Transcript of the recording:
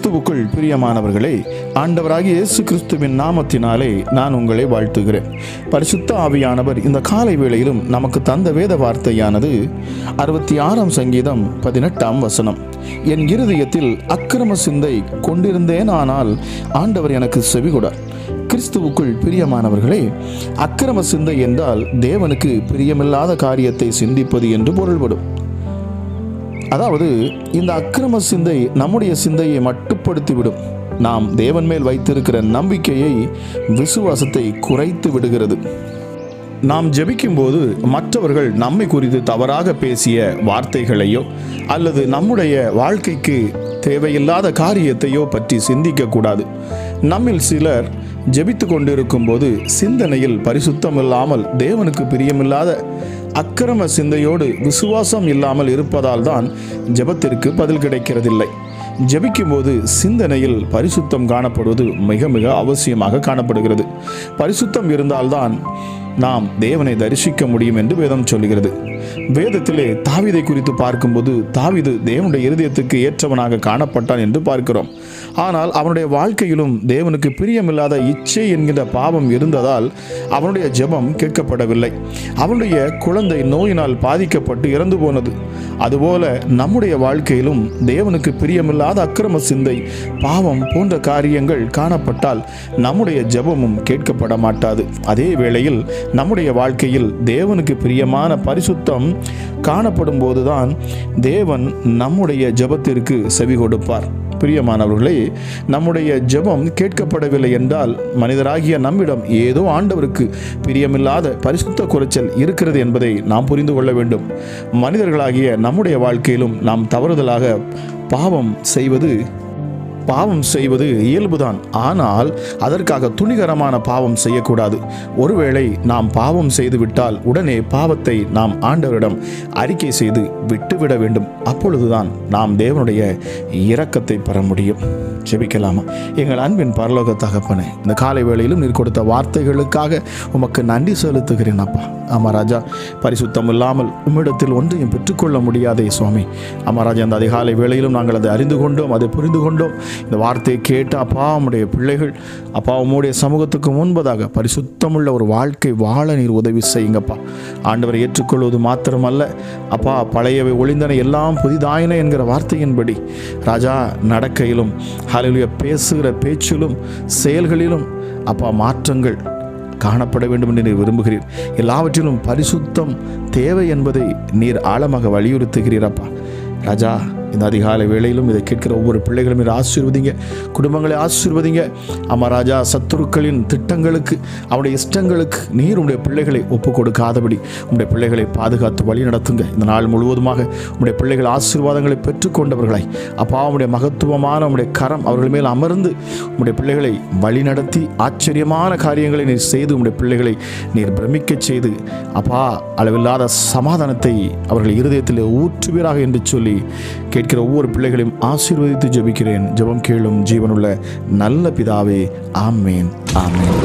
கிறிஸ்துவுக்குள் பிரியமானவர்களே, ஆண்டவராகிய இயேசு கிறிஸ்துவின் நாமத்தினாலே நான் உங்களை வாழ்த்துகிறேன். பரிசுத்த ஆவியானவர் இந்த காலை வேளையிலும் நமக்கு தந்த வேத வார்த்தையானது 66 சங்கீதம் 18 வசனம். என் இருதயத்தில் அக்கிரம சிந்தை கொண்டிருந்தேன், ஆனால் ஆண்டவர் எனக்கு செவிகொடார். கிறிஸ்துவுக்குள் பிரியமானவர்களே, அக்கிரம சிந்தை என்றால் தேவனுக்கு பிரியமில்லாத காரியத்தை சிந்திப்பது என்று பொருள்படும். அதாவது இந்த அக்கிரம சிந்தை நம்முடைய சிந்தையை மட்டுப்படுத்திவிடும். நாம் தேவன் மேல் வைத்திருக்கிற நம்பிக்கையை, விசுவாசத்தை குறைத்து விடுகிறது. நாம் ஜெபிக்கும் போது மற்றவர்கள் நம்மை குறித்து தவறாக பேசிய வார்த்தைகளையோ அல்லது நம்முடைய வாழ்க்கைக்கு தேவையில்லாத காரியத்தையோ பற்றி சிந்திக்க கூடாது. நம்மில் சிலர் ஜெபித்து கொண்டிருக்கும் போது சிந்தனையில் பரிசுத்தம் இல்லாமல், தேவனுக்கு பிரியமில்லாத அக்கிரம சிந்தையோடு விசுவாசம் இல்லாமல் இருப்பதால் தான் ஜெபத்திற்கு பதில் கிடைக்கிறதில்லை. ஜெபிக்கும் போது சிந்தனையில் பரிசுத்தம் காணப்படுவது மிக மிக அவசியமாக காணப்படுகிறது. பரிசுத்தம் இருந்தால்தான் நாம் தேவனை தரிசிக்க முடியும் என்று வேதம் சொல்கிறது. வேதத்திலே தாவீதை குறித்து பார்க்கும்போது, தாவீது தேவனுடைய இருதயத்துக்கு ஏற்றவனாக காணப்பட்டான் என்று பார்க்கிறோம். ஆனால் அவனுடைய வாழ்க்கையிலும் தேவனுக்கு பிரியமில்லாத இச்சை என்கிற பாவம் இருந்ததால் அவனுடைய ஜெபம் கேட்கப்படவில்லை. அவனுடைய குழந்தை நோயினால் பாதிக்கப்பட்டு இறந்து போனது. அதுபோல நம்முடைய வாழ்க்கையிலும் தேவனுக்கு பிரியமில்லாத அக்கிரம சிந்தை, பாவம் போன்ற காரியங்கள் காணப்பட்டால் நம்முடைய ஜெபமும் கேட்கப்பட மாட்டாது. அதே வேளையில் நம்முடைய வாழ்க்கையில் தேவனுக்கு பிரியமான பரிசுத்தம் காணப்படும் போதுதான் தேவன் நம்முடைய ஜெபத்திற்கு செவி கொடுப்பார். பிரியமானவர்களே, நம்முடைய ஜெபம் கேட்கப்படவில்லை என்றால் மனிதராகிய நம்மிடம் ஏதோ ஆண்டவருக்கு பிரியமில்லாத பரிசுத்த குறைச்சல் இருக்கிறது என்பதை நாம் புரிந்து கொள்ள வேண்டும். மனிதர்களாகிய நம்முடைய வாழ்க்கையிலும் நாம் தவறுதலாக பாவம் செய்வது இயல்புதான். ஆனால் அதற்காக துணிகரமான பாவம் செய்யக்கூடாது. ஒருவேளை நாம் பாவம் செய்துவிட்டால் உடனே பாவத்தை நாம் ஆண்டவரிடம் அறிக்கை செய்து விட்டுவிட வேண்டும். அப்பொழுதுதான் நாம் தேவனுடைய இரக்கத்தை பெற முடியும். ஜெபிக்கலாமா? எங்கள் அன்பின் பரலோக தகப்பனே, இந்த காலை வேளையிலும் நீர் கொடுத்த வார்த்தைகளுக்காக உமக்கு நன்றி செலுத்துகிறேன் அப்பா. ஆமா ராஜா, பரிசுத்தம் இல்லாமல் உம்மிடத்தில் ஒன்றையும் பெற்றுக்கொள்ள முடியாதே சுவாமி. ஆமா ராஜா, அந்த அதிகாலை வேளையிலும் நாங்கள் அதை அறிந்து கொண்டோம், அதை புரிந்து கொண்டோம். இந்த வார்த்தையை கேட்டு அப்பா, உம்முடைய பிள்ளைகள் அப்பா உம்முடைய சமூகத்துக்கு முன்பதாக பரிசுத்தமுள்ள ஒரு வாழ்க்கை வாழ நீர் உதவி செய்யுங்கப்பா. ஆண்டவரை ஏற்றுக்கொள்வது மாத்திரமல்ல அப்பா, பழையவை ஒளிந்தன எல்லாம் புதிதாயின என்கிற வார்த்தையின்படி ராஜா நடக்கையிலும், ஹல்லேலூயா, பேசுகிற பேச்சிலும் செயல்களிலும் அப்பா மாற்றங்கள் காணப்பட வேண்டும் என்று நீர் விரும்புகிறீர். எல்லாவற்றிலும் பரிசுத்தம் தேவை என்பதை நீர் ஆழமாக வலியுறுத்துகிறீர் அப்பா. ராஜா, இந்த அதிகாலை வேளையிலும் இதை கேட்கிற ஒவ்வொரு பிள்ளைகளும் நீர் ஆசீர்வதிங்க, குடும்பங்களை ஆசீர்வதிங்க. ஆமா ராஜா, சத்துருக்களின் திட்டங்களுக்கு, அவருடைய இஷ்டங்களுக்கு நீர் உடைய பிள்ளைகளை ஒப்பு கொடுக்காதபடி உடைய பிள்ளைகளை பாதுகாத்து வழி நடத்துங்க. இந்த நாள் முழுவதுமாக உடைய பிள்ளைகள் ஆசீர்வாதங்களை பெற்றுக்கொண்டவர்களாய் அப்பா, உடைய மகத்துவமான உடைய கரம் அவர்கள் மேல் அமர்ந்து உடைய பிள்ளைகளை வழி நடத்தி ஆச்சரியமான காரியங்களை நீர் செய்து உடைய பிள்ளைகளை நீர் பிரமிக்க செய்து அப்பா, அளவில்லாத சமாதானத்தை அவர்கள் இருதயத்தில் ஊற்றுவீராக என்று சொல்லி கேட்கிற ஒவ்வொரு பிள்ளைகளையும் ஆசீர்வதித்து ஜெபிக்கிறேன். ஜெபம் கேளும் ஜீவனுள்ள நல்ல பிதாவே. ஆமேன், ஆமேன்.